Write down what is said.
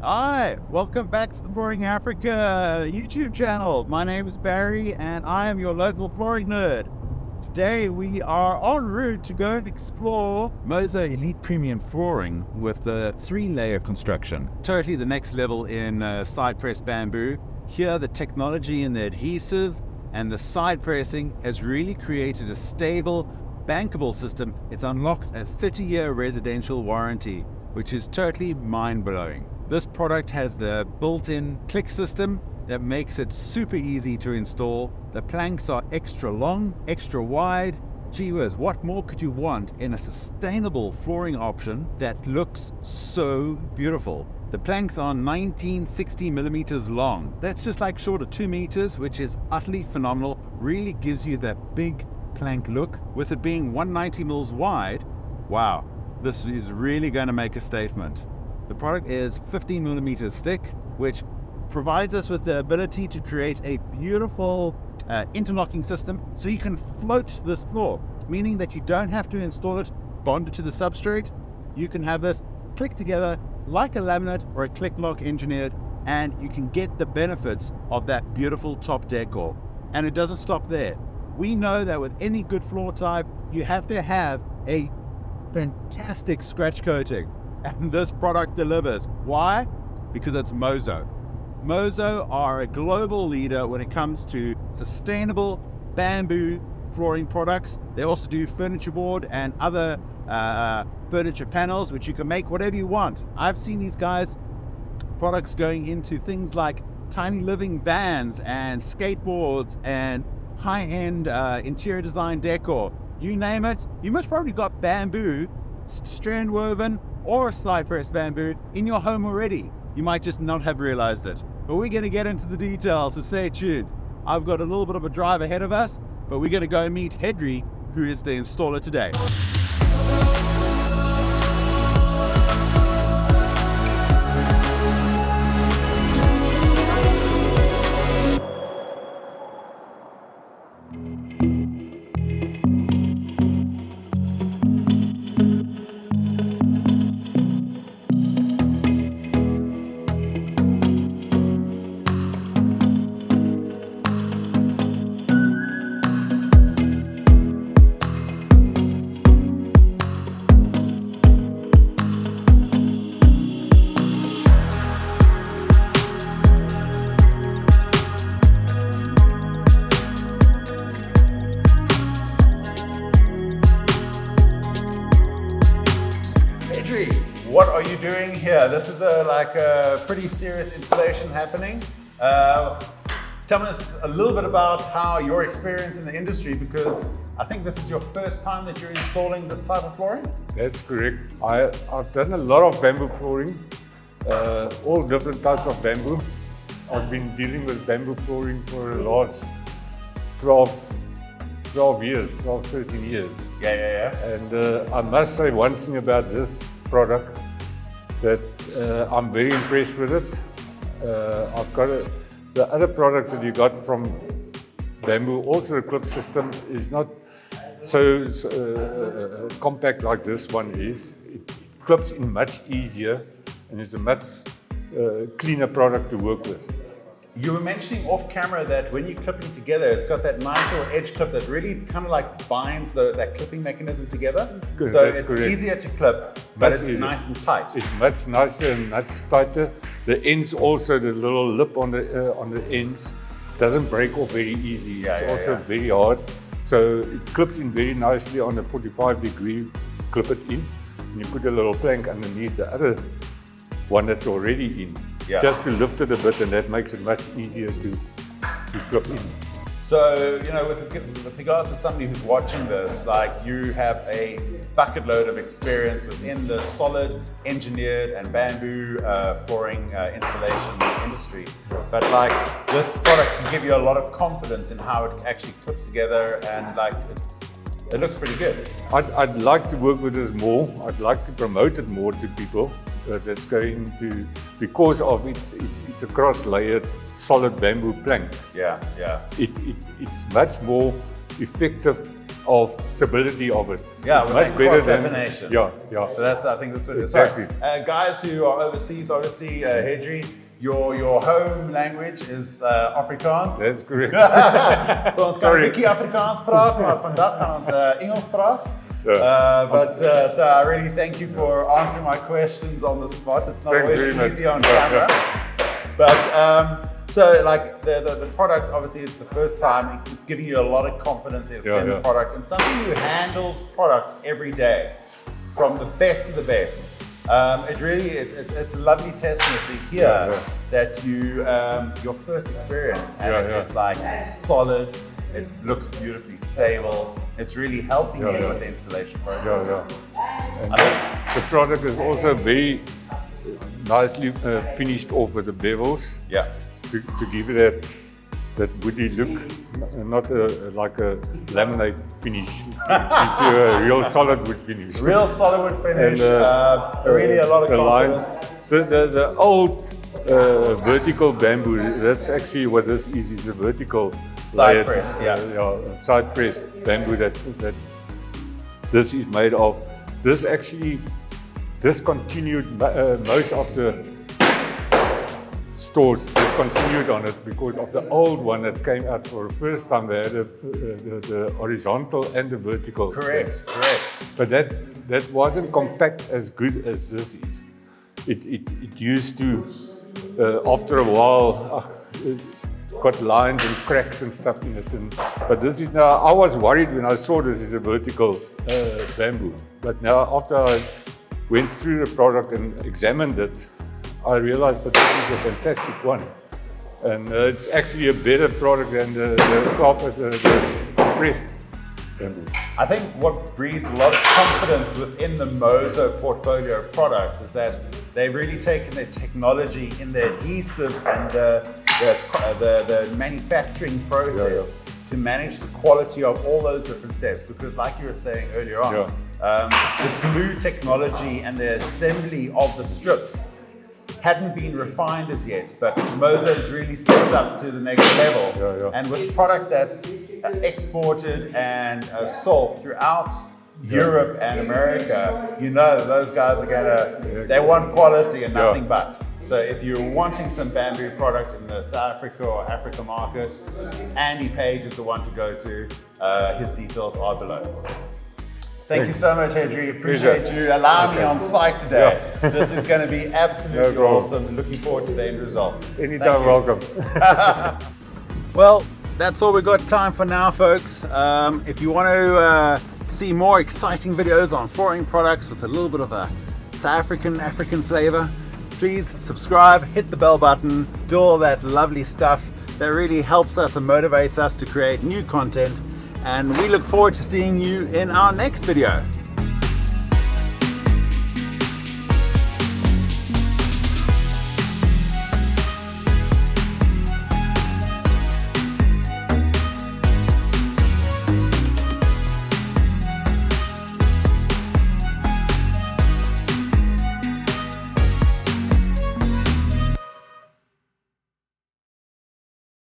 Hi, welcome back to the Flooring Africa YouTube channel. My name is Barry and I am your local flooring nerd. Today we are en route to go and explore Moso Elite Premium flooring with the 3-layer construction. Totally the next level in side press bamboo. Here the technology in the adhesive and the side pressing has really created a stable, bankable system. It's unlocked a 30-year residential warranty, which is totally mind-blowing. This product has the built-in click system that makes it super easy to install. The planks are extra long, extra wide. Gee whiz, what more could you want in a sustainable flooring option that looks so beautiful? The planks are 1960 millimeters long. That's just like short of 2 meters, which is utterly phenomenal. Really gives you that big plank look. With it being 190 mils wide, wow, this is really going to make a statement. The product is 15 millimeters thick, which provides us with the ability to create a beautiful interlocking system so you can float this floor, meaning that you don't have to install it bonded to the substrate. You can have this click together like a laminate or a click lock engineered, and you can get the benefits of that beautiful top decor. And it doesn't stop there. We know that with any good floor type, you have to have a fantastic scratch coating. And this product delivers. Why? Because it's Moso. Moso are a global leader when it comes to sustainable bamboo flooring products. They also do furniture board and other furniture panels, which you can make whatever you want. I've seen these guys' products going into things like tiny living vans and skateboards and high-end interior design decor. You name it, you most probably got bamboo, strand woven, or side press bamboo in your home already. You might just not have realized it. But we're going to get into the details, so stay tuned. I've got a little bit of a drive ahead of us, but we're going to go meet Hendri, who is the installer today. What are you doing here? This is a pretty serious installation happening. Tell us a little bit about how your experience in the industry, because I think this is your first time that you're installing this type of flooring? That's correct. I've done a lot of bamboo flooring, all different types of bamboo. I've been dealing with bamboo flooring for the last 12 years, 13 years. Yeah. And I must say one thing about this product, that I'm very impressed with it. I've got the other products that you got from bamboo, also the clip system is not so compact like this one is. It clips in much easier and it's a much cleaner product to work with. You were mentioning off camera that when you're clipping together, it's got that nice little edge clip that really kind of like binds that clipping mechanism together. Good, so it's correct. Easier to clip, but Much it's easier. Nice and tight. It's much nicer and much tighter. The ends also, the little lip on the ends doesn't break off very easy. It's also very hard. So it clips in very nicely on a 45-degree, clip it in, and you put a little plank underneath the other one that's already in. Just to lift it a bit, and that makes it much easier to clip in. So, you know, with regards to somebody who's watching this, like you have a bucket load of experience within the solid, engineered and bamboo flooring installation industry. But like this product can give you a lot of confidence in how it actually clips together, and like it looks pretty good. I'd like to work with this more. I'd like to promote it more to people. That's going to, because of it's a cross-layered solid bamboo plank. Yeah. It's much more effective of stability of it. Yeah, It's with much that better cross than lamination. yeah. So that's, I think that's what it is. Exactly. So, guys who are overseas, obviously, Hendri, your home language is Afrikaans. That's correct. So ons kan 'n bietjie Afrikaans praat, maar vandag gaan ons Engels praat. So I really thank you for answering my questions on the spot. It's not Thank always you very easy much. on camera. But so like the product, obviously it's the first time, it's giving you a lot of confidence in the product, and somebody who handles product every day from the best of the best. It really, it's a lovely testament to hear that your first experience, and it's like, it's solid, it looks beautifully stable, it's really helping you with the installation process. And the product is also very nicely finished off with the bevels. To give it that woody look, not like a laminate finish, into a real solid wood finish. Real solid wood finish, and, really a lot of confidence. The old vertical bamboo, that's actually what this is a vertical side pressed, side pressed bamboo that this is made of. This actually discontinued most of the stores discontinued on it because of the old one that came out for the first time. They had the horizontal and the vertical. Correct. But that wasn't compact as good as this is. It used to, after a while, got lines and cracks and stuff in it. But this is now, I was worried when I saw this is a vertical bamboo. But now after I went through the product and examined it, I realized that this is a fantastic one. And it's actually a better product than the pressed bamboo. I think what breeds a lot of confidence within the Moso portfolio of products is that they've really taken their technology in the adhesive and the manufacturing process to manage the quality of all those different steps. Because like you were saying earlier on, the glue technology and the assembly of the strips hadn't been refined as yet, but Moso's really stepped up to the next level. And with product that's exported and sold throughout Europe and America, you know those guys are they want quality and nothing but. So if you're wanting some bamboo product in the South Africa or Africa market, Andy Page is the one to go to. His details are below. Thank you so much, Hendri. Appreciate you allowing me on site today. This is going to be absolutely awesome. Looking forward to the end results. Anytime, welcome. Well, that's all we've got time for now, folks. If you want to see more exciting videos on flooring products with a little bit of a South African flavor, please subscribe, hit the bell button, do all that lovely stuff that really helps us and motivates us to create new content. And we look forward to seeing you in our next video.